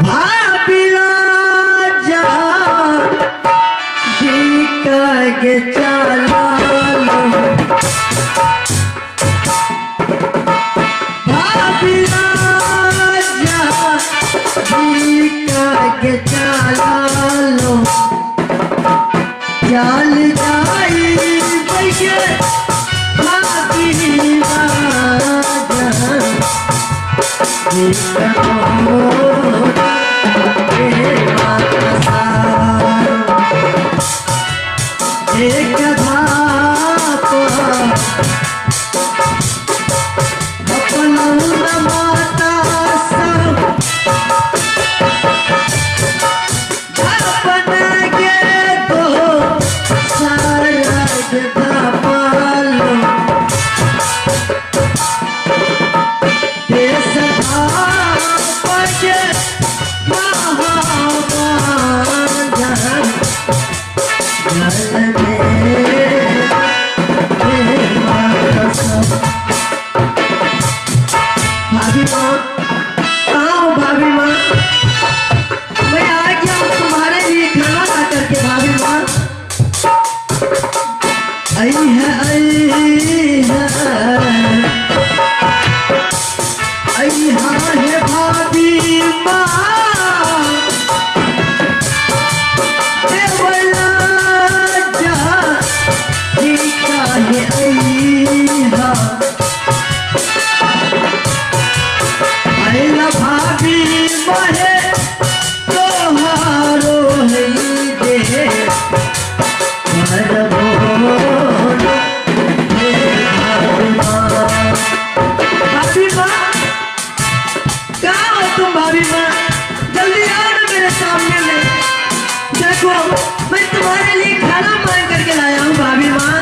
भाभी राजा जी के चला लो, भाभी राजा जी के चला लो, चल जाई भैया भाभी राजा जी एक धाप अपना माता सब अपने के तो सारा पालो देश पजे भाभी माँ कहाँ हो भाभी माँ? मैं आ गया हूँ तुम्हारे लिए खाना ला करके भाभी माँ। आई है भाभी माँ भाभी महे तोहारो दे भाभी माँ कहाँ हो तुम भाभी माँ? जल्दी आओ ना मेरे सामने में। देखो मैं तुम्हारे लिए खाना मांग करके लाया हूँ भाभी माँ।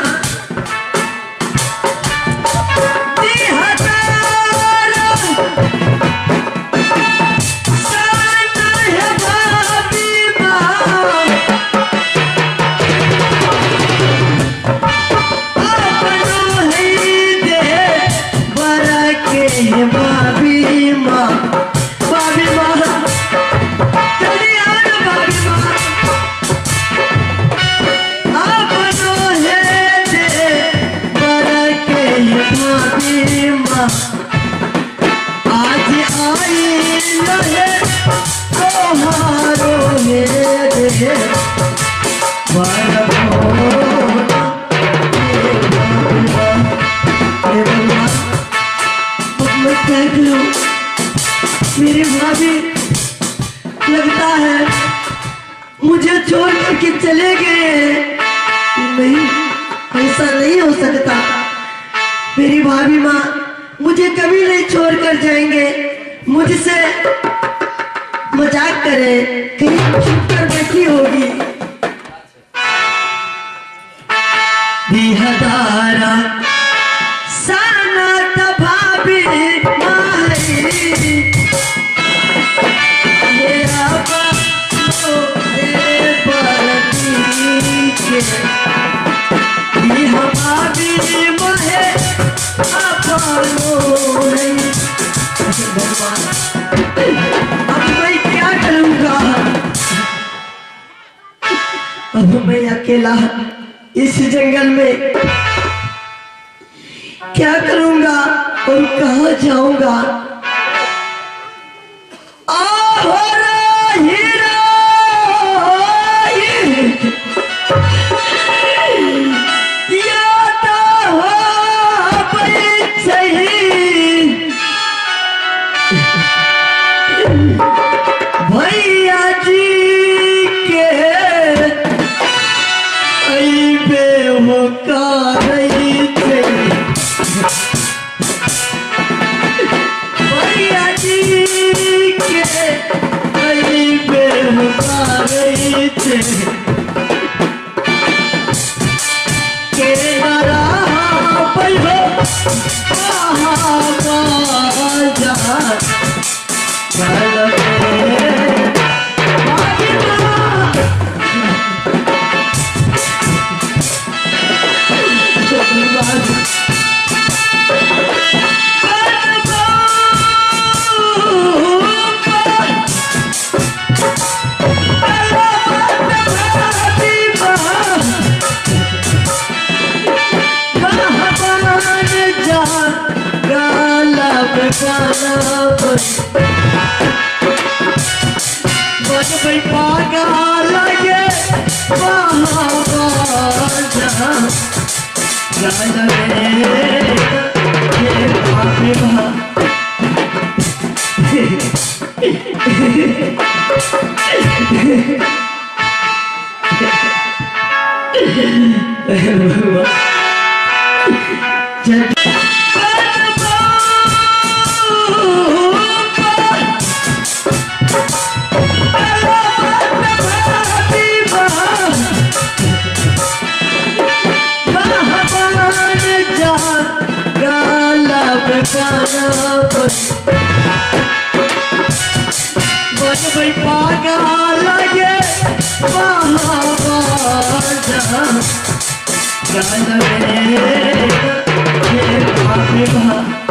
भाभी माँ जल्दी आओ ना भाभी माँ। अपनो है दे बरके भाभी माँ आज आई लहे तोहारो है दे मेरी भाभी लगता है मुझे छोड़ करके चले गए। नहीं ऐसा नहीं हो सकता। मेरी भाभी माँ मुझे कभी नहीं छोड़ कर जाएंगे। मुझसे मजाक करे कहीं छुप कर बैठी होगी। बिहदारा साना भाभी अब मैं क्या करूँगा? अब मैं अकेला इस जंगल में क्या करूँगा और कहाँ जाऊँगा? भैया जी के भैया जी के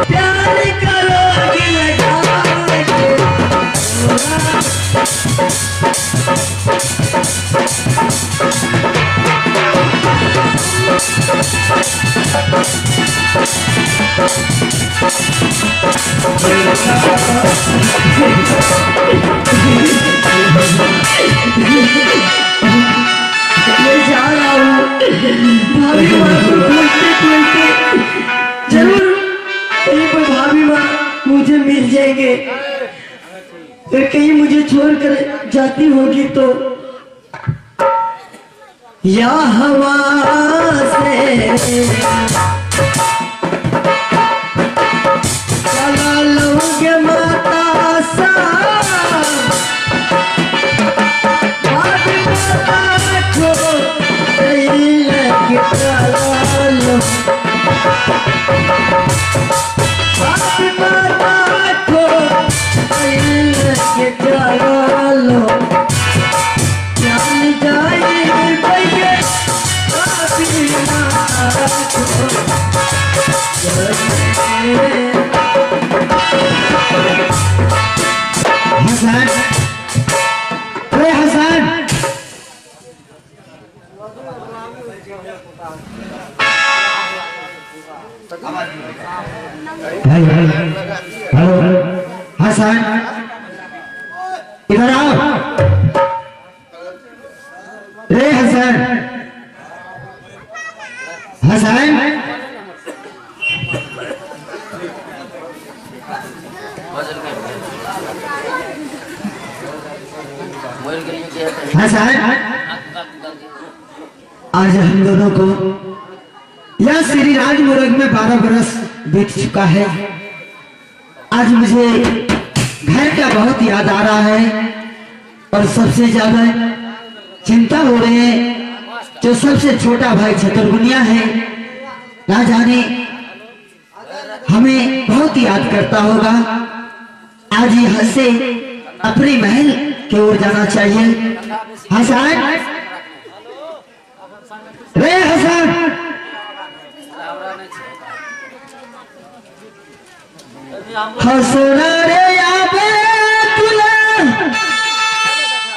प्यार करोगी मैं जा रहा हूँ भाभी माँ को ढूंढते जरूर कहीं पर भाभी माँ मुझे मिल जाएंगे। फिर कहीं मुझे छोड़कर जाती होगी तो या हवा से चला लोगे माता सा हेलो हसन, इधर आओ। रे हसन, हसन हसन, आज हम दोनों को यह श्री राज मुर्ग में 12 बरस बीत चुका है। आज मुझे घर का बहुत याद आ रहा है और सबसे ज्यादा चिंता हो रही है जो सबसे छोटा भाई छतरगुनिया है, ना जाने हमें बहुत याद करता होगा। आज यहाँ से अपने महल की ओर जाना चाहिए। हसन, रे हसन, हसना रे आबे तुला,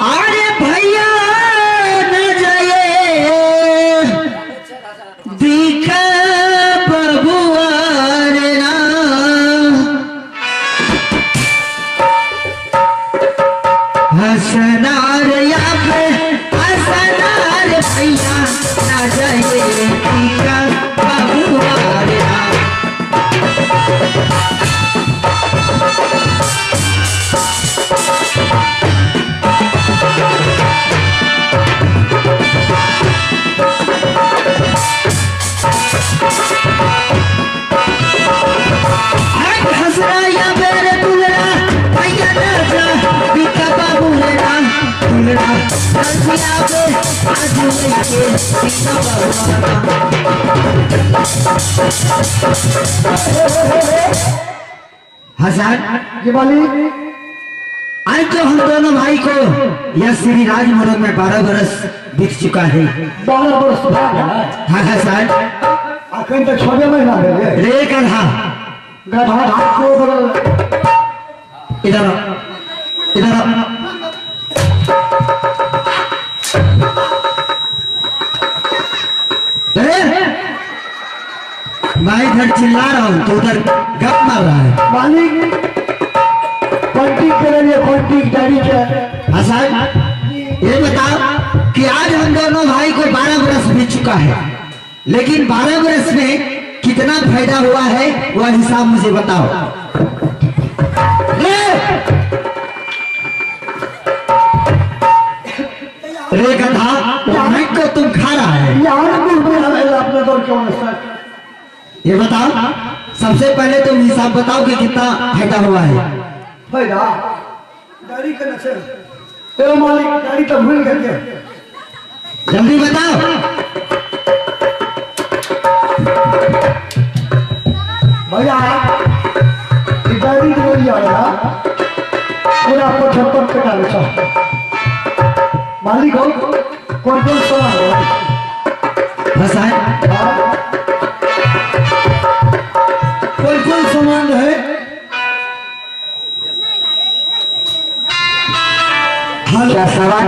अरे भैया न जाए दिख बबुआ रे ना। हसना रे आबे, हसना रे भैया न जाए दिख बबुआ रे ना। हसन जी बोली, आज तो हम दोनों भाई को यह श्री राज मुर्ग में 12 बरस बीत चुका है। 12 बरस तो हाँ हसन, अखन तो 6 महीना भेले रे गधा गधा हाथ को बगल इधर आओ, इधर आओ। मैं इधर चिल्ला रहा हूँ तो उधर गप मार रहा है। मालिक कॉन्टिक के लिए कॉन्टिक जारी है। हसन, ये बताओ कि आज हम दोनों भाई को 12 बरस बीत चुका है, लेकिन 12 बरस में कितना फायदा हुआ है वह हिसाब मुझे बताओ। रे गधा, माइक को तुम खा रहा है। यहाँ अपने दौर क्यों है सर? ये बताओ, सबसे पहले तुम हिसाब बताओ कि कितना फायदा हुआ है। फायदा गाड़ी का नशे तेरा मालिक गाड़ी तो भूल गए। जल्दी बताओ। भैया ये गाड़ी तो नहीं आया पूरा 75 टका बेचा। मालिक हो कौन कौन सामान है? बस है। कौन कौन सामान है? क्या सवाल?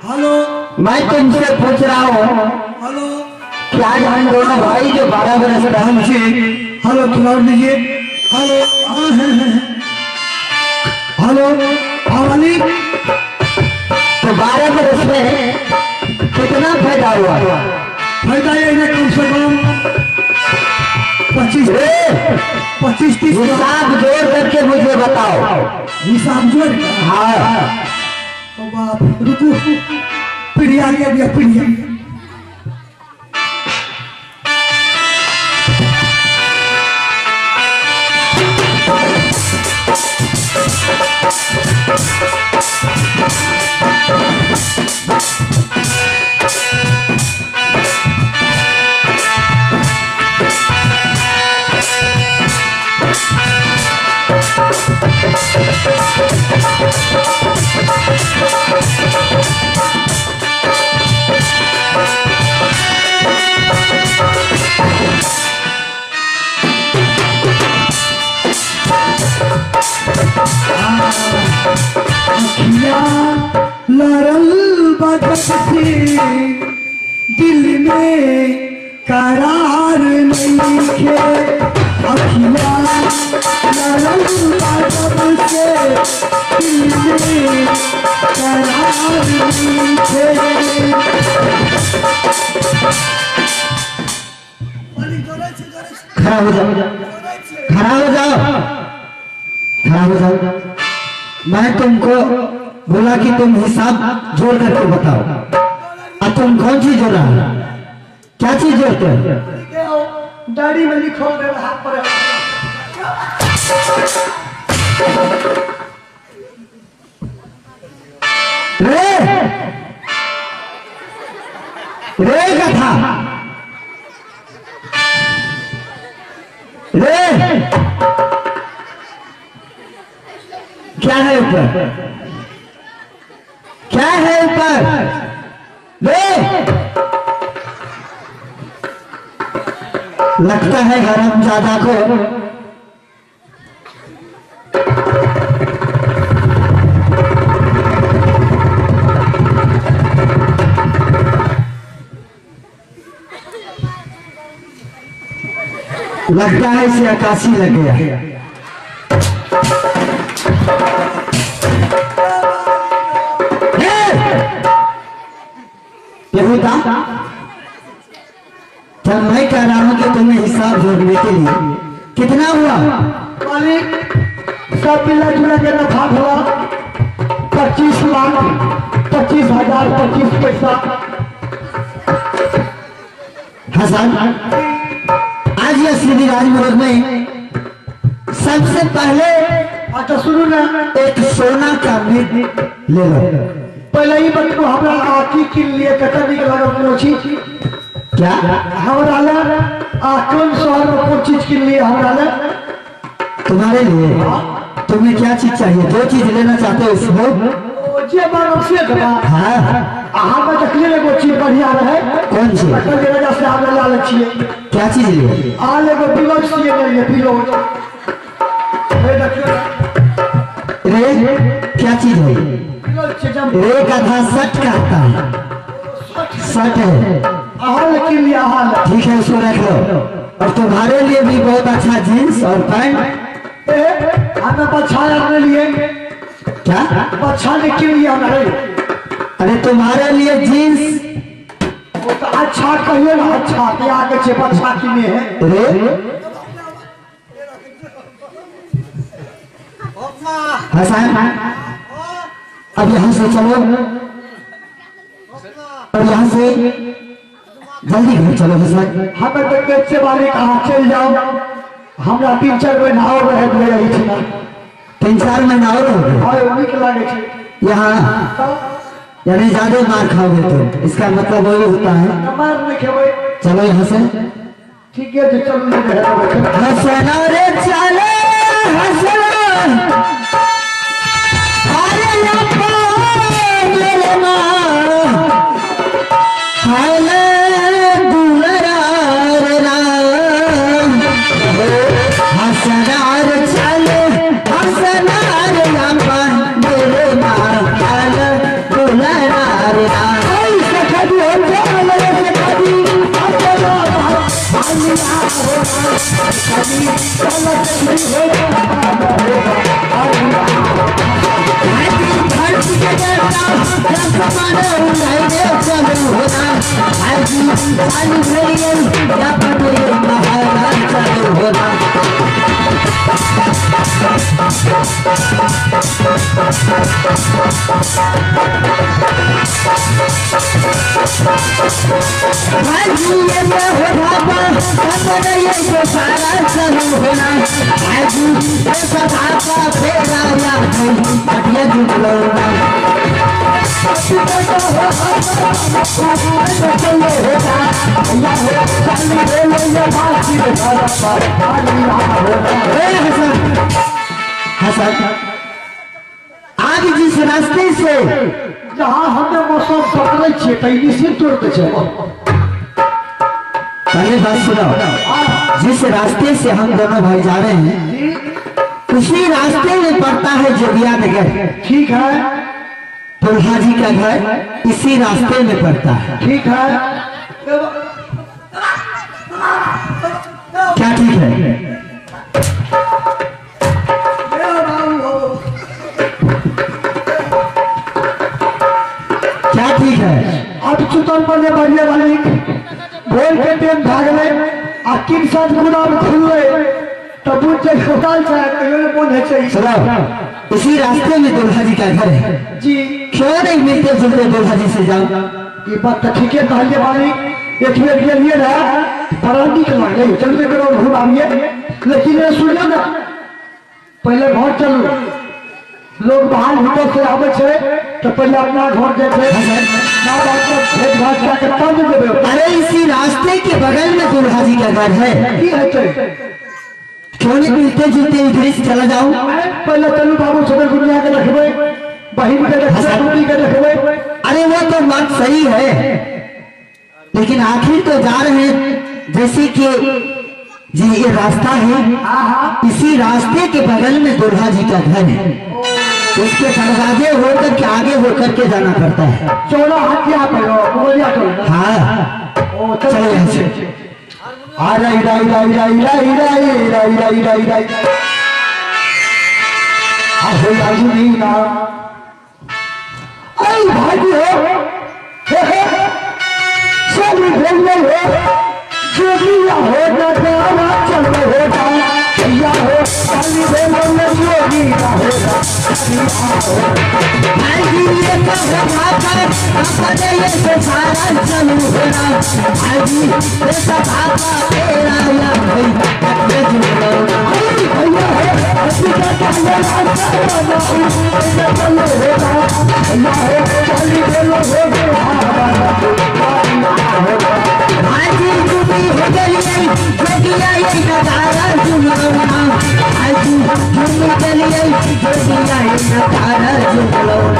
हेलो मैं तुमसे पूछ रहा हूँ, हेलो क्या हम दोनों भाई जो 12 बरस ढंग से, हेलो सुनाओ लीजिए। हेलो हेलो हाँ मालिक, तो 12 बरस में कितना फायदा हुआ? फायदा ये है कम से कम 25-30 हिसाब जोड़ करके मुझे बताओ। हिसाब जोड़। हाँ, ओ बाप रुको, पीढ़िया गया भैया पीढ़िया। लरल बदत से दिल में करार नहीं खे। अखिया लरल बदत से दिल में करार नहीं खे। खड़ा हो जाओ, खड़ा हो जाओ, खड़ा हो जाओ। मैं तुमको बोला कि तुम हिसाब जोड़ करके बताओ, और तुम कौन चीज जोड़ रहा है? क्या चीज जोड़ते हो? दाढ़ी में लिखो मेरे हाथ पर। रे रे कथा रे, क्या है ऊपर? क्या है ऊपर? रे, लगता है गरम ज्यादा को। लगता है इसे आकाशी लग गया। जब मैं कह रहा हूं कि तुम्हें हिसाब जोड़ने के लिए कितना हुआ? मालिक सब मिला जुला के नफा हुआ 25 लाख 25,000 25 पैसा। हसन, आज यह श्री राजमुर्ग में सबसे पहले अच्छा सुनो ना, एक सोना का मिट ले लो। पहले ही बच्चों हमरा आकी के लिए कतनी के लगा कोनो चीज क्या? हमरा ले कौन शहर में कौन चीज के लिए हमरा ले? तुम्हारे लिए तुम्हें क्या चीज चाहिए? जो चीज लेना चाहते हो उसको जे बार से दबा। हाँ, हम देखले एगो चीज बढ़िया रहे। कौन सी? कल के वजह से हम लालच छिए। क्या चीज लिए? आल एगो पिलोज छिए ले पिलोज। ए देखियो रे, क्या चीज है? पिलोज छे जम रे का था सट कहता है, सट है। आल के लिए आल। ठीक है, उसको रख लो। और तुम्हारे लिए भी बहुत अच्छा जीन्स और पैंट। हमें बछाया अपने लिए क्या? बछाने के लिए हमारे। अरे तुम्हारे लिए जीन्स वो तो अच्छा कहिए ना, अच्छा के आगे से बछा की में है। रे हसन, अब यहाँ से चलो, और यहाँ से जल्दी घर चलो हसन। हमें तो कच्चे वाले कहा चल जाओ, हमरा 3-4 महीना और रह गया ही थी ना। 3-4 महीना और हो गए हाय उम्मीद लागे छे यहाँ, यानी ज्यादा मार खाओगे तो इसका मतलब वही होता है। मार नहीं खेबै। चलो यहाँ से। ठीक है तो चलो ले घर बैठो। हसना रे चले हसना, अरे अप्पा मेरे माँ हाले दुलरार राम। हसना रे चले हसना रे अप्पा मेरे माँ हाले दुलरार राम। आज जिस रास्ते से जहाँ हमने मौसम पकड़े छे पहले से तोड़ के चलो। पहले बात सुनो, जिस रास्ते से हम दोनों भाई जा रहे हैं उसी रास्ते में पड़ता है जोगिया नगर। ठीक है, दुल्हा जी का घर इसी रास्ते में पड़ता है। ठीक है, क्या ठीक है? क्या ठीक है? अब चुतन बने बढ़िया वाली बोल के टेम भाग ले आ किन साथ गुदाम खुल ले तब वो चल होटल चाहे कहियो बोल है चाहिए। चलो इसी रास्ते में दुल्हा जी का घर है जी। क्यों नहीं मिलते जुलते दुल्हा जी से जाओ? ये बात तो ठीक है कहलिए वाली एक मिनट के लिए ना फरांडी के लग गई चलते करो घूम आइए, लेकिन ये सुनिए ना पहले घर चलो। लोग बाहर भीतर से आवे छे तो पहले अपना घर जाते ना बात को भेद भाट करके तब देबे। अरे इसी रास्ते के बगल में दुल्हा जी का घर है। की है छे क्यों नहीं मिलते जुलते इधर से चला जाओ? पहले चलू बाबू सदर दुनिया के रखबे, बहिन के रखबे, बेटी के रखबे। अरे वो तो बात सही है, लेकिन आखिर तो जा रहे हैं। जैसे कि जी ये रास्ता है, इसी रास्ते के बगल में दुल्हा जी का घर है। उसके दरवाजे होकर के आगे होकर के जाना पड़ता है। चौड़ा हथिया पड़ो बोलिया तो हाँ ओ चलो यहाँ से। आ राई राई राई राई राई राई राई राई राई राई आ हो राजू नहीं ना आई भाई हो हे सब भेल हो जो भी हो ना चल हो या हो काली भेल में जो भी हो भाई जी ये तो भागा अपने ये तो सारा चलू होना। भाई जी ये तो भागा तेरा या भाई अपने जुड़ो भैया है अस्सी का कहना ना चल होगा या हो काली भेल भाई जी तुम्हें हो गई जोगिया ये नजारा जुड़ोना। भाई जी तुम्हें चलिए जोगिया ये नजारा जुड़ोना।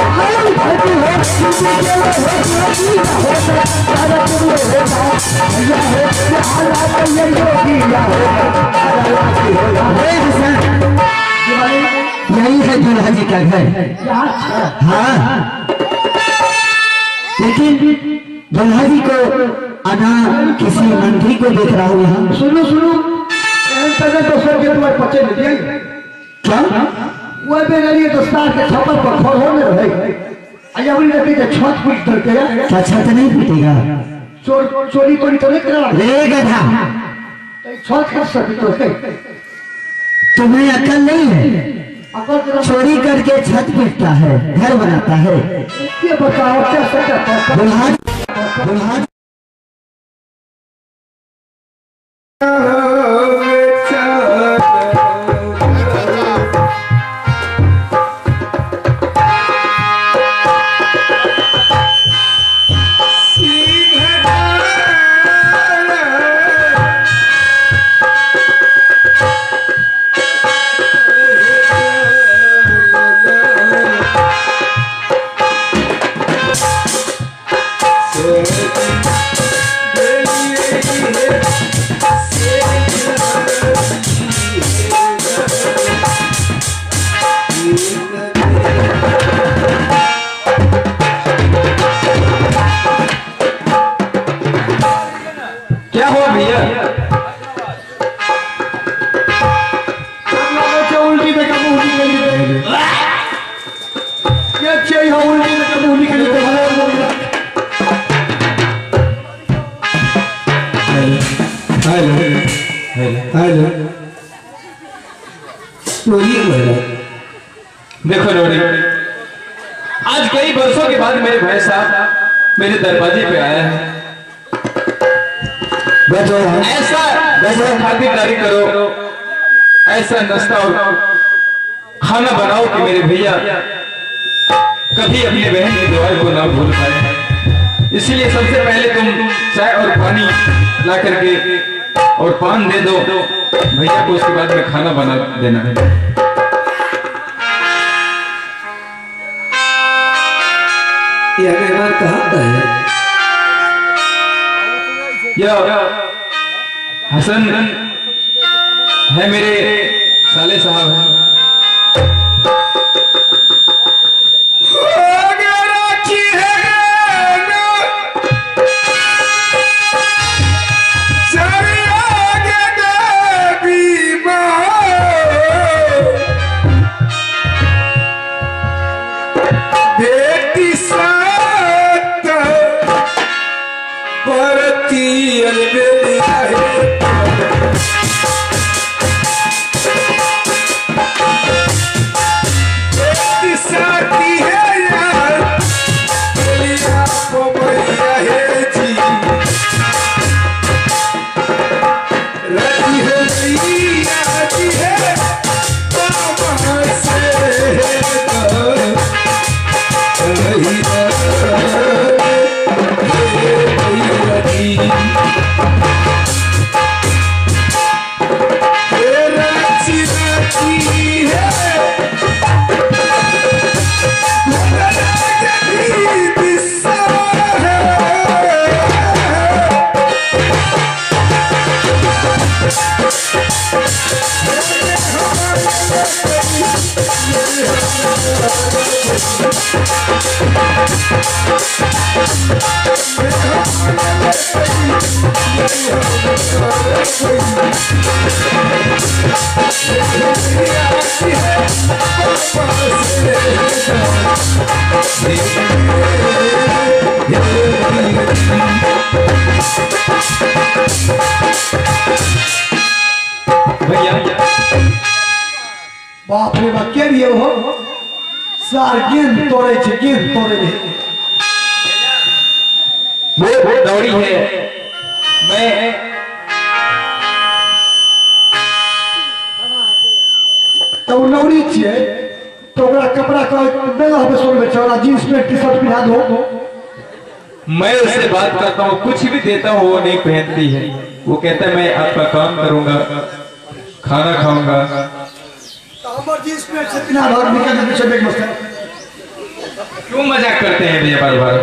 यही है दुल्हा जी का घर। हाँ लेकिन दुल्हा जी को आना किसी मंत्री को देख रहा हूँ यहाँ। सुनो सुनो तो सर के तुम्हारे पचे नहीं दिया क्या वो बेगलिए तो स्टार के छप्पर पर खड़ हो में रहे आया बोली रहती है छत फूट करके क्या छत नहीं फूटेगा? चोरी तो नहीं करा रे गधा, छत कर सकती तो है तुम्हें अकल नहीं है? अगर चोरी करके छत पीटता है, घर बनाता है। ये बताओ क्या सकता दुल्हा दुल्हा क्या हुआ भैया? उल्टी देखा उल्टी के लिए क्या चाहिए उल्टी देखा उल्टी के लिए हेलो हेलो देखो लोरी, आज कई वर्षों के बाद मेरे भाई साहब मेरे दरवाजे पे आया है। ऐसा खातिरदारी करो, ऐसा नाश्ता और खाना बनाओ कि मेरे भैया कभी अपने बहन की दुआएं को ना भूल पाए। इसीलिए सबसे पहले तुम चाय और पानी ला करके और पान दे दो भैया को, उसके बाद में खाना बना देना है। यह मेहमान कहाँ का है? यह हसन है, मेरे साले साहब हैं। बाप रे बाप के लिए हो सार गेंद तोड़े छे, गेंद तोड़े नहीं। वो दौड़ी है, मैं तो नौरी छे तो ओकरा कपड़ा का देला पे सोल में चौड़ा जींस में टी शर्ट पहना दो। मैं उससे बात करता हूँ, कुछ भी देता हूँ वो नहीं पहनती है। वो कहता है मैं आपका काम करूंगा, खाना खाऊंगा। हमर जींस में से बिना घर निकल के पीछे देख मस्त क्यों मजाक करते हैं भैया बार बार?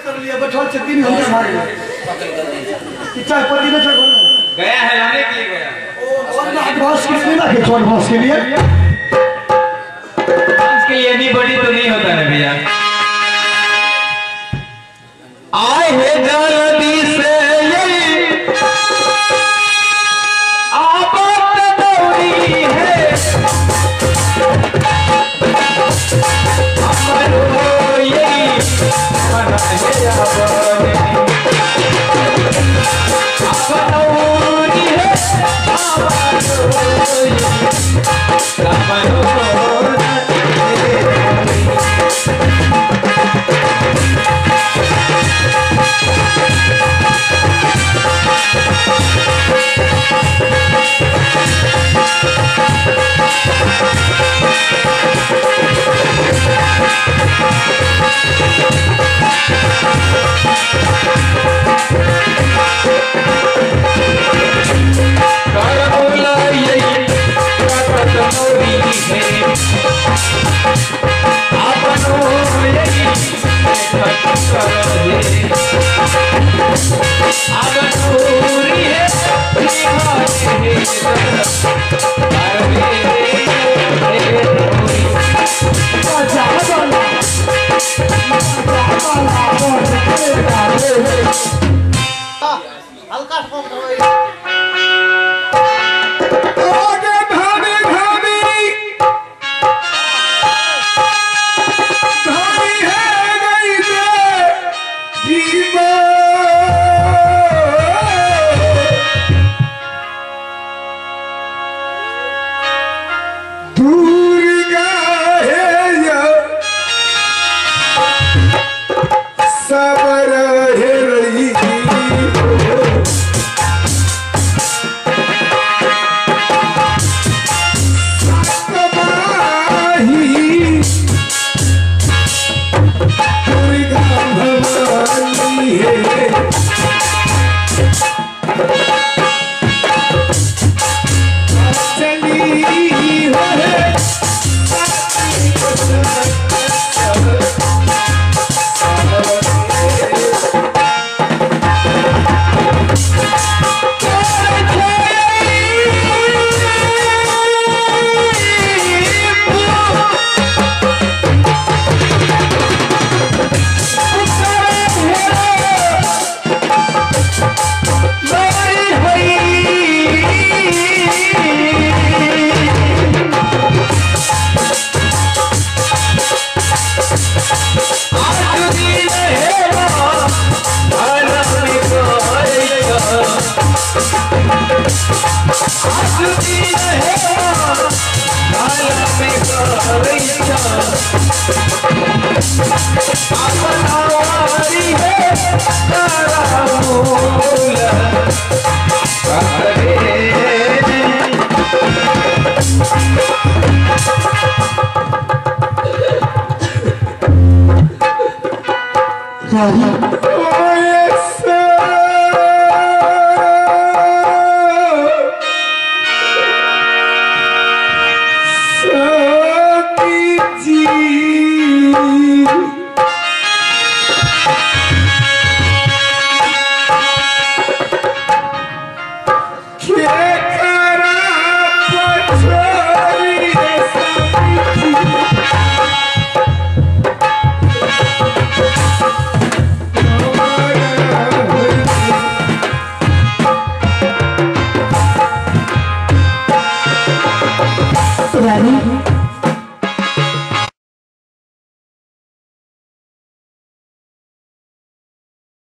कर लिया बैठल से 3 घंटे भाग गए। चाय पत्ती ने चढ़ गया है, लाने के लिए गया। बॉस के लिए ना छोड़ बॉस के लिए नहीं बड़ी तो नहीं होता है भैया। आए हैं जल्दी से ये आफत दौड़ी है, हमारो यही मन है आपने आफत दौड़ी है, हमारो यही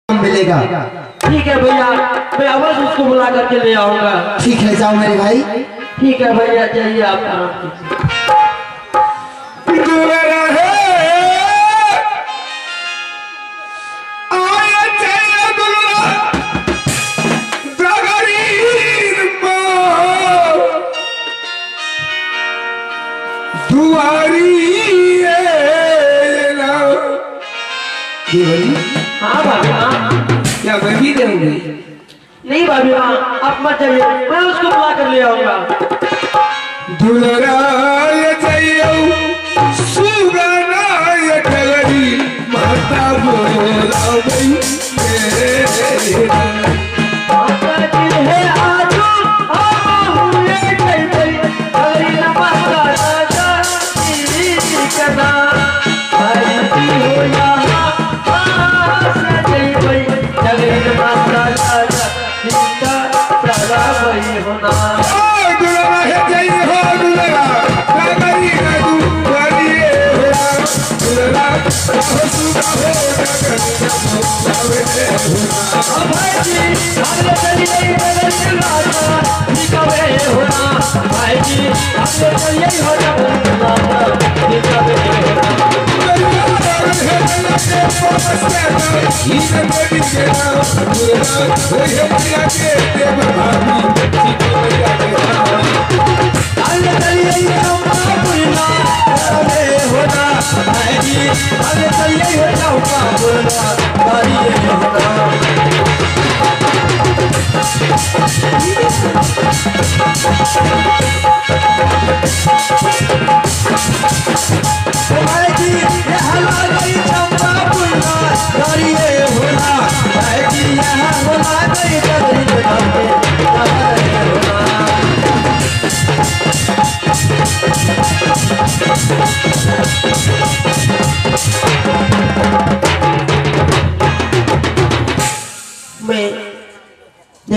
मिलेगा। ठीक है भैया, मैं अवश्य उसको बुला करके ले आऊंगा। ठीक है, जाओ मेरे भाई। ठीक है भैया, चाहिए आप हाँ भाभी माँ, क्या वही देंगे? नहीं भाभी माँ, आप मत जाइए, मैं उसको बुला कर ले आऊंगा। दुलराय चाहिए सुगनाय ठगरी माता बोला गई माता जी है आजू हम हुए गई गई हरी माता राजा तेरी कदा हरी हो यहाँ सजई गई जगत माता राजा सीता सदा वही होना। दुलराय चाहिए हो दुलरा ठगरी तू बनिए दुलरा सुगा हो भाई जी हमने चलिए बदल राजा निकले होना। भाई जी हमने चलिए हो जाओ निकले होना।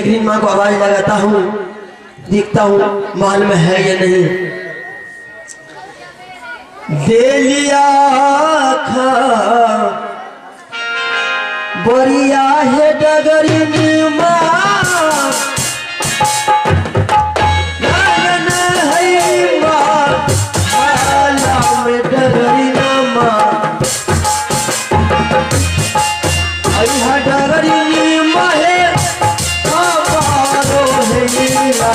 ग्रीन माँ को आवाज लगाता हूँ, देखता हूँ माल में है या नहीं। दे लिया खा बोरिया है डगरी माँ, लगन है माँ माला में डगरी माँ, अइहा डगरी माँ है आवारो है नीला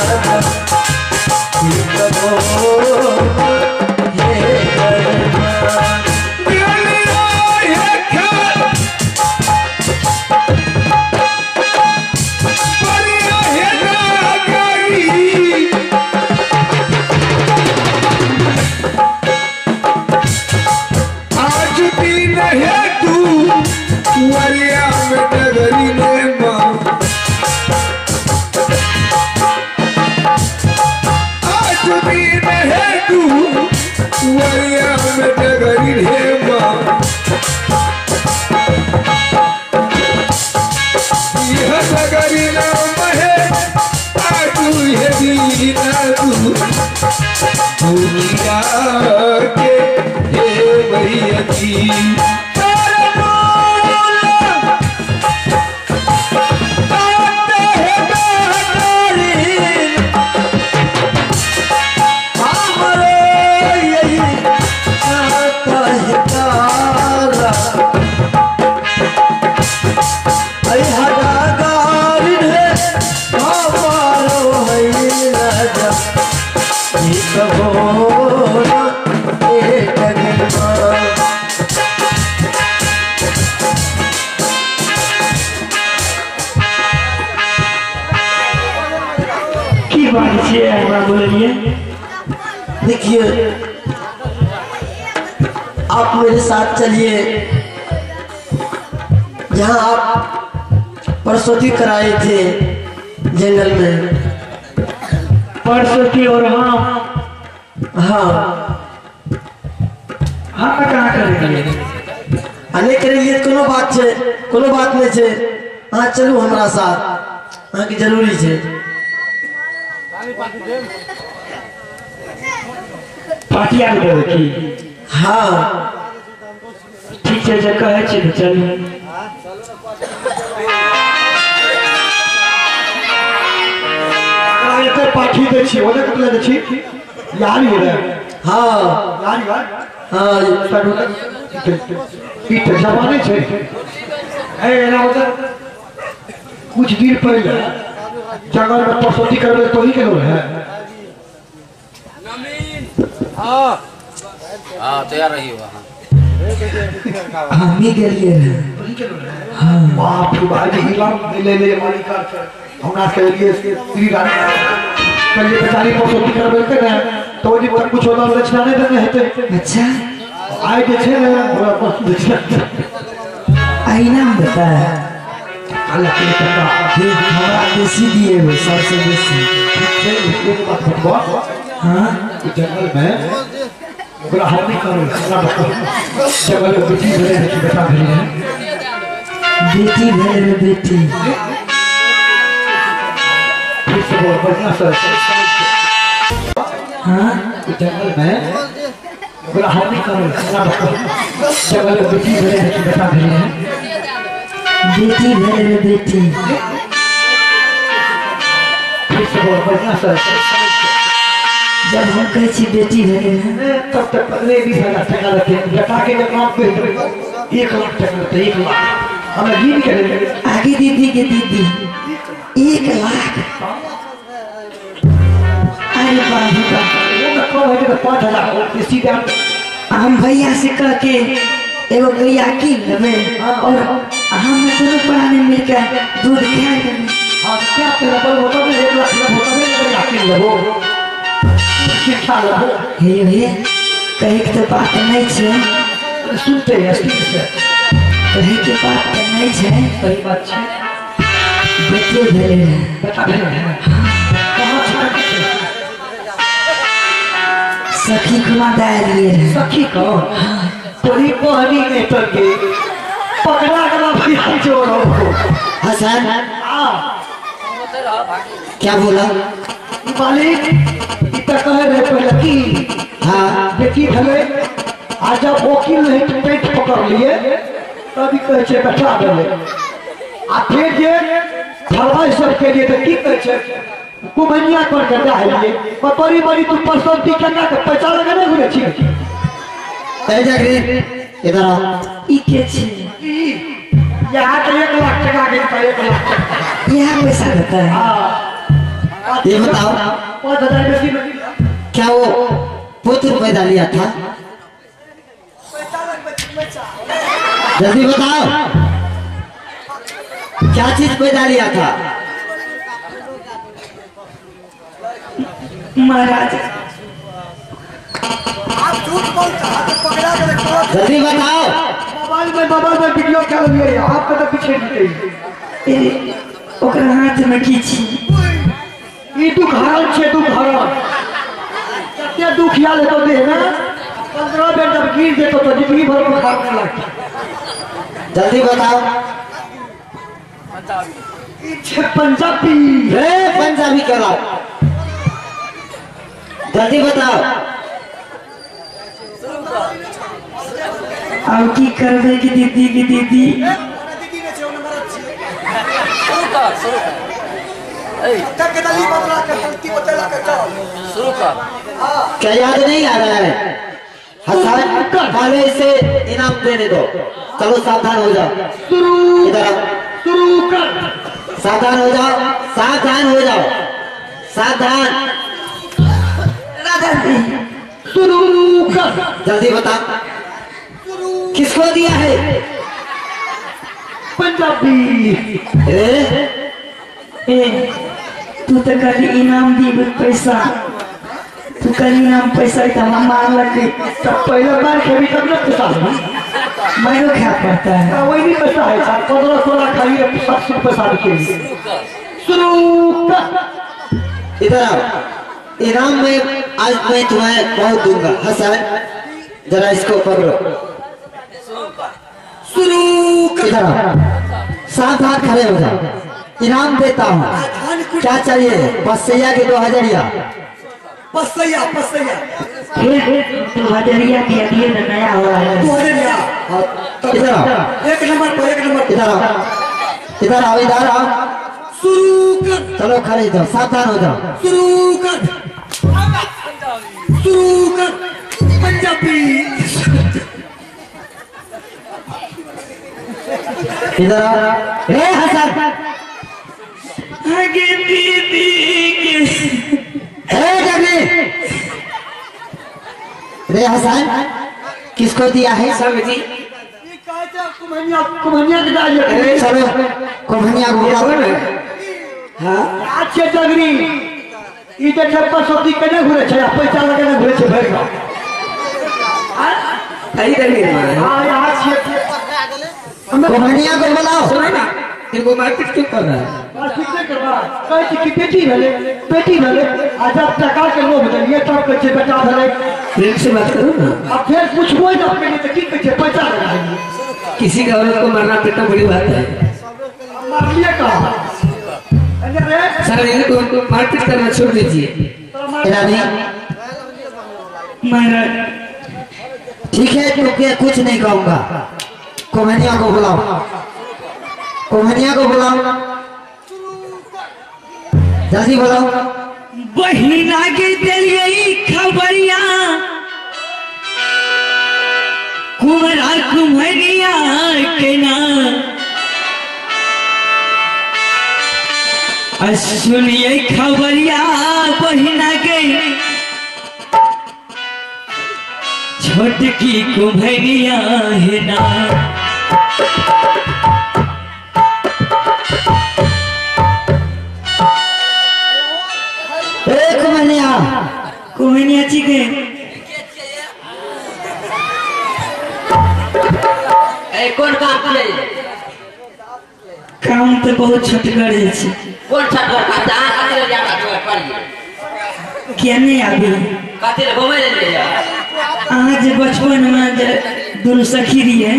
देखिए, आप मेरे साथ चलिए। जहाँ आप परसोती कराए थे जंगल में, परसोती और हाँ कहाँ करेंगे? आने के लिए कोनो बात नहीं छे। हाँ चलू हमारा साथ, हाँ की जरूरी छे। पार्टी आ गए की? हाँ ठीक है, जब कहे छे चल। एते पार्टी दे छी, ओने कतले दे छी? यार हो रे। हाँ हाँ ई तो जमाने छे। ए ना होता कुछ दिन पहले जंगल में परसोती करबे तो ही के लोग है। हाँ तैयार रही हो। हम ही गेलिए बाप रे बाप, हिलाम ले मालिक हमरा के लिए श्री राम पहले बेचारी परसोती करबे के ना तो जी तक कुछ होता रचना नहीं देने हेते। अच्छा आए के छे हमरा परसोती आईना में बता अल्लाह के टका ये हमारा देसी दिए हुए सबसे देसी। एक बात बतवा। हाँ जंगल में ओकरा हानि करो जंगल में बेटी भले बेटा भले है, बेटी भेल रे बेटी। फिर से बहुत बढ़िया सर। हाँ जंगल में ओकरा हानि करो जंगल में बेटी भले बेटा भले है, बेटी भेल रे बेटी। फिर से बहुत बढ़िया सर। जब हम कहे छी बेटी भेल तब तक 15-20 टका लेते हैं। बेटा के जब आप 1 लाख टका लेते, 1 लाख हमें गिन के लेंगे। आगे दीदी के दीदी 1 लाख। अरे बाबू का वो है कि 5,000 सीधा हम भैया से कह के एगो गैया की लेबे और हम दोनों प्राणी मिलकर दूध खा लेबे। हाँ क्या तेरा बल होता है 1 लाख होता है मेरे आके लेबो क्या लेबो। हे कहे के तो बात नहीं छे, सुनते हैं ठीक से कहे के बात नहीं छे। सही बात है। बेटे भेल बेटा भेल है कहाँ से? सखी खुमा दारिए सखी कौन? पूरी पानी में तर के पकड़ा गला भैया जोड़ो हसन क्या बोला मालिक इतना कह रहे पहले की हाँ बेटी भले आज जब वकील नहीं तो पेट पकड़ लिए तभी कहे छे बैठा देले आ फिर जे भरवाई सब के लिए तो की कहे छे कुमनिया कर के जाइए पतोरी बड़ी तू परसंती केना के पैसा लगा नहीं घुरे छी ए जागरी इधर आओ ई के छे यहाँ तो 1 लाख टका के 1 लाख यहाँ पैसा रहता है। हाँ ये बताओ 5000 बेटी में क्या वो पुत्र पैदा लिया था जल्दी बताओ क्या चीज पैदा लिया था महाराज जल्दी बताओ मोबाइल में वीडियो कर लिए आपका तो पीछे नहीं ओकरा हाथ में की छी ई दुख हरल छे दुख हरल कते दुखिया ले तो दे ना 15 बेर जब गिर जेतो तो जिंदगी भर में खाने लगता जल्दी बताओ ई छे पंजाबी पंजाबी कराओ जल्दी बताओ और की करबे की दीदी क्या याद नहीं आ रहा है हसन पहले इसे इनाम देने दो चलो सावधान हो जाओ इधर आओ शुरू कर सावधान हो जाओ सावधान हो जाओ सावधान राधा जी शुरू कर जल्दी बताओ किसको दिया है पंजाबी तू तो कल इनाम दी पैसा तू कल इनाम पैसा तो हम मार लगे तब पहले बार कभी तब ना पैसा मैंने क्या पड़ता है वही नहीं पैसा है सर 15-16 खाली 700 पैसा के शुरू कर इधर आओ इनाम में आज मैं तुम्हें बहुत दूंगा हसन जरा इसको पकड़ो शुरू कर इधर आओ सावधान खड़े हो जाओ इनाम देता हूँ क्या चाहिए बसैया के 2000 पसैया फिर 2000 की अभी नया हुआ है इधर आओ 1 नंबर पर इधर आओ इधर आओ शुरू कर चलो खड़े जाओ सावधान हो जाओ शुरू कर पंजाबी इधर आओ रे हसन आगे दीदी जल्दी रे हसन किसको दिया है सब जी कुम्हनिया के डालिए चलो कुम्हनिया को बुलाओ हाँ अच्छे डगरी ई जे ठप्पा सोती कने घुरे छे पैसा लगने घुरे छे भर का सही डगरी हां यहां छे कुम्हनिया को बुलाओ इनको मारपीट क्यों कर रहा है ठीक नहीं करवा कहती कि बेटी भले आज आप टका के लोग दिए तब कहे बेटा भले प्रेम से बात करो ना अब फिर पूछबो ना के लिए तो की कहे पैसा लगाएंगे किसी का औरत को मारना पीटना बड़ी बात है मार लिए का अरे सर इनको मारपीट करना छोड़ दीजिए रानी महाराज ठीक है तो कुछ नहीं कहूंगा कुम्हनिया को बुलाओ जल्दी बुलाओ बहिना के दिलिए खबरिया कुमरा कुम्हरिया के ना सुनिए खबरिया बहिना के छोटकी कुम्हरिया है ना कुम्हनिया चिके कौन काम किए काम तो बहुत छटगर है कौन छटगर का जहां खातिर जाता तो पड़ी क्या नहीं आबी खातिर घूमे ले आज बचपन में दोनों सखी रही है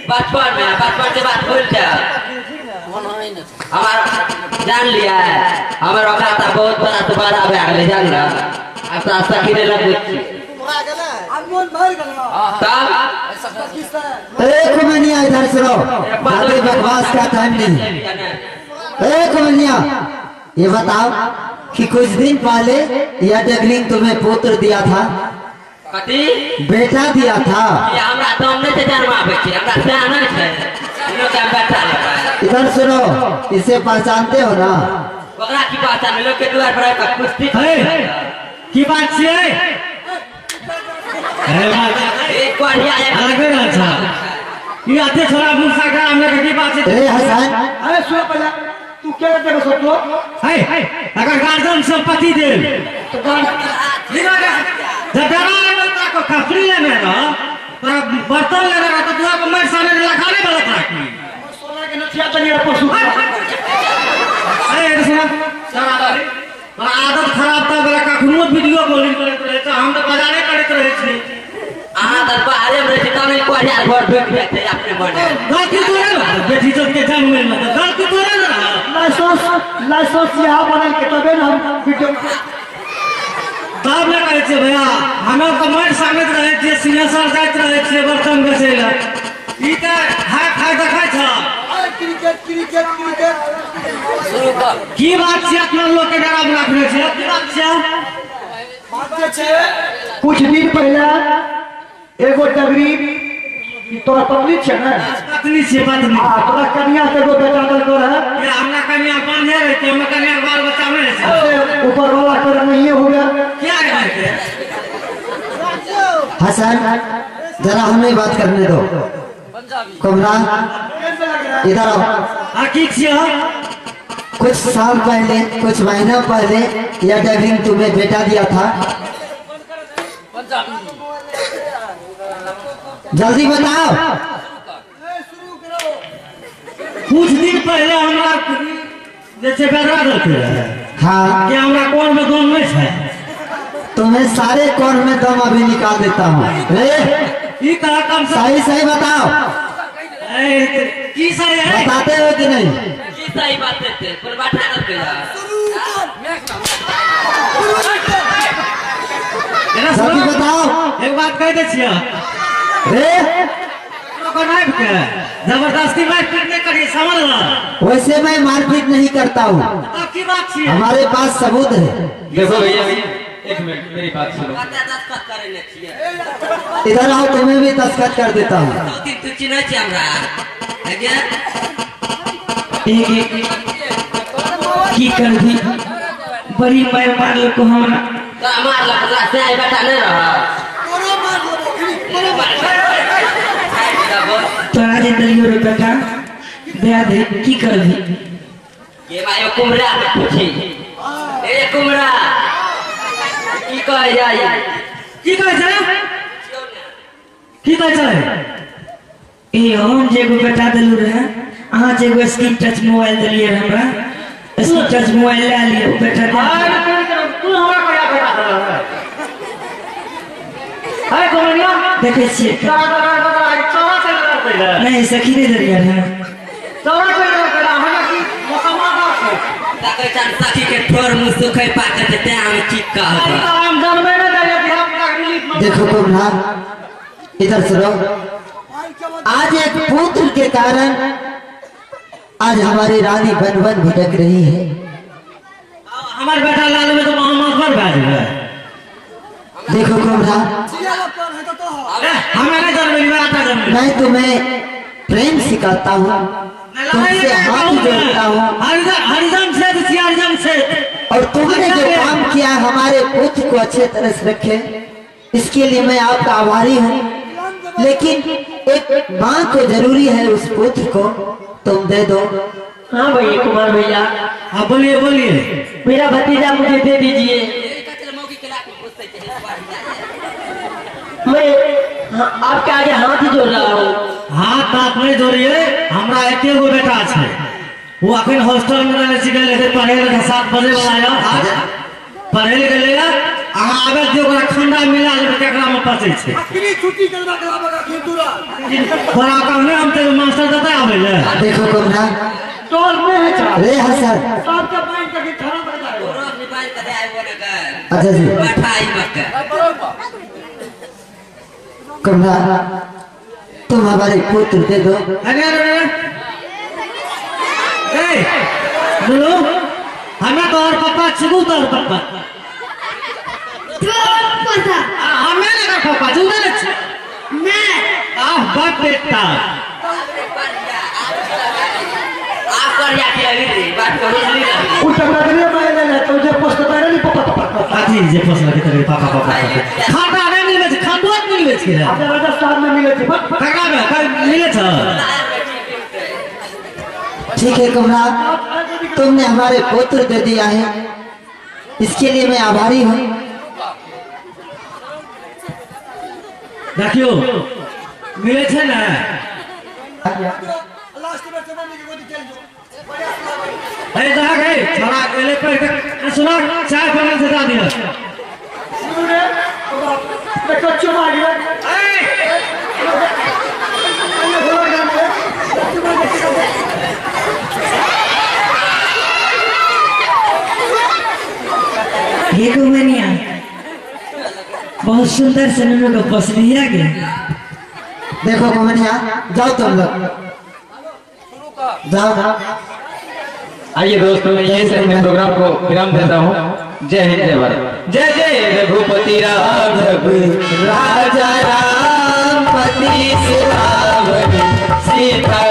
बचपन से बात भूल जा हमारा जान लिया है हमारा औकात बहुत बड़ा दोबारा आवे अगले जान ला अब तो आस्था किने लग गई एक मनिया इधर सुनो, ज्यादा बकवास का टाइम नहीं। एक मनिया ये बताओ कि कुछ दिन पहले यह डगलिंग तुम्हें पुत्र दिया था, कथी बेटा दिया था। ये हमरा तो हमने से जन्मावे छी हमरा से आनंद है इनो का बेटा लगा इधर सुनो, इसे पहचानते हो ना? ओकरा की पहचान लोग के द्वार पर का कुश्ती की बात छे एक बार या आगे ना था ये आते छोरा मुसा का हमने की बात छे। ए हसन, अरे सुन पहले तू क्या करते हो सोचो है अगर गार्डन संपत्ति दे तो जगरा बता को खपरी लेने ना तो बर्तन लेने का तो तू अब मैं सारे लगाने वाला था की सोना के नथिया तनिया पशु अरे सुन सारा आदत खराब था वाला का कोनो वीडियो कॉलिंग करत रहे तो हम तो बजाने करत रहे छी आहा दर बाहर में रहते तो नहीं कोई यार घर बैठ जाते अपने बने गलती तो है बेटी तो के जन्म में मतलब गलती तो है ना लाइसेंस यहाँ बनल के तबे ना हम वीडियो तब ना करे छे भैया हमें तो मर सामने रहे छे सिंहासन जाइत रहे छे बर्तन बेचेला ई का हाय खाय देखै छ क्रिकेट शुरू कर की बात छे अपना लोग के डरा में रखने छे की बात छे कुछ दिन पहले एगो डगरी तोरा पत्नी छे ना पत्नी छे पत्नी हां तोरा कन्या से एगो बेटा दल कर है ये हमरा कन्या बंधे रहे थे हम कन्या के बाल बच्चा में छे ऊपर वाला कर नहीं हो गया क्या करते हसन जरा हमें बात करने दो। कुमरा इधर आओ। हकीक छे कुछ साल पहले, कुछ महीना पहले यह डगलिंग तुम्हें बेटा दिया था, जल्दी बताओ। कुछ दिन पहले हमरा जैसे बेटा देते हाँ, क्या हमरा कौन में दम में छे तुम्हें सारे कौन में दम अभी निकाल देता हूँ। ई का कम से सही सही बताओ, की सही है बताते हो कि नहीं? की सही बात है पर बात ना कर यार जल्दी बताओ। एक बात कह दे छिया जबरदस्ती मारपीट नहीं करिए समझ लो। वैसे मैं मारपीट नहीं करता हूँ, की बात छे हमारे पास सबूत है। देखो भैया एक मिनट मेरी बात सुनो। पता दस्तखत करे ने छिए इधर आओ, तुम्हें भी दस्तखत कर देता हूँ। दो दिन तू चिन्ह छी हमरा है क्या की कर दी बड़ी मार मार लो को हमरा तो मार ला से आई बेटा नहीं रहा तोरा जे दलियो रे बेटा दया दे की कर दी ये मायो कुमरा में पूछी ए कुमरा की कह जाई की कहे छे की कहे छे ए हम जे गो बेटा दलु रहे अहाँ जे गो स्क्रीन टच मोबाइल दलिए हमरा स्क्रीन टच मोबाइल ले लियो बेटा तू हमरा कोया बेटा है कोमनिया देखे छिए नहीं सखी नहीं दलिया है ताके चान साथी के ठोर मुंह सुखै पाके ते हम ठीक कह देखो कुमरा, इधर सुनो। आज एक पुत्र के कारण आज हमारी रानी बन बन भटक रही है। हमारे बेटा लाल में तो मोहम्मद पर बैठ गया। देखो कुमरा, हमारे घर में आता जब मैं तुम्हें प्रेम सिखाता हूँ, तुमसे हाथ जोड़ता हूँ, हरिजन से हरिजन से और तुमने जो काम किया हमारे पुत्र को अच्छे तरह से रखे, इसके लिए मैं आपका आभारी हूँ। लेकिन एक माँ को जरूरी है उस पुत्र को तुम दे दो। हाँ भैया कुमार भैया हाँ बोलिए बोलिए मेरा भतीजा मुझे दे दीजिए मैं आपके आगे हाथ जोड़ रहा हूँ। हाथ बात नहीं जोड़िए, हमरा एक गो बेटा छे, वो अखन हॉस्टल में रहने से गए पढ़े लगे 7 बजे वाला पढ़े गए अहाँ आबे जो खंडा मिला लेबे केकरा में पचे छे छुट्टी करबा बड़ा कहने हम तो मास्टर देता आबे ले। देखो कुमरा, तोर में है चार रे हाँ सर। आपका माइंड का थाना पड़ जाएगा तोरो मोबाइल कदे आए वो नगर अच्छा जी बैठाई मत कमरा तुम हमारे पुत्र दे दो। बोलो हमें तो और पापा चिगू तो और पापा हमें लगा पापा जुदा लग मैं बाप बेटा आप कर या के अभी बात करो नहीं रही उस नगरी में ले तो जे पोस्ट करे नहीं पापा आजी जे फसला के तेरे पापा पापा खाता नहीं मिले खातो नहीं मिले के अपने राजस्थान में मिले थे काका में मिले था। ठीक है कमरा तुमने हमारे पुत्र दे दिया है इसके लिए मैं आभारी हूँ। देखियो मिले थे ना अरे कहा गए छोड़ा पहले पर सुना चाय पानी से दा दिया मैं कच्चो मार गया ये को मनिया बहुत सुंदर से नन्नू को पसलिया के देखो कमनिया जाओ तुम लोग जाओ। आइए दोस्तों यही से मैं प्रोग्राम को विराम देता हूँ। जय हिंद जय भारत। जय जय रघुपति राघव राजा राम पति सियावरी सीता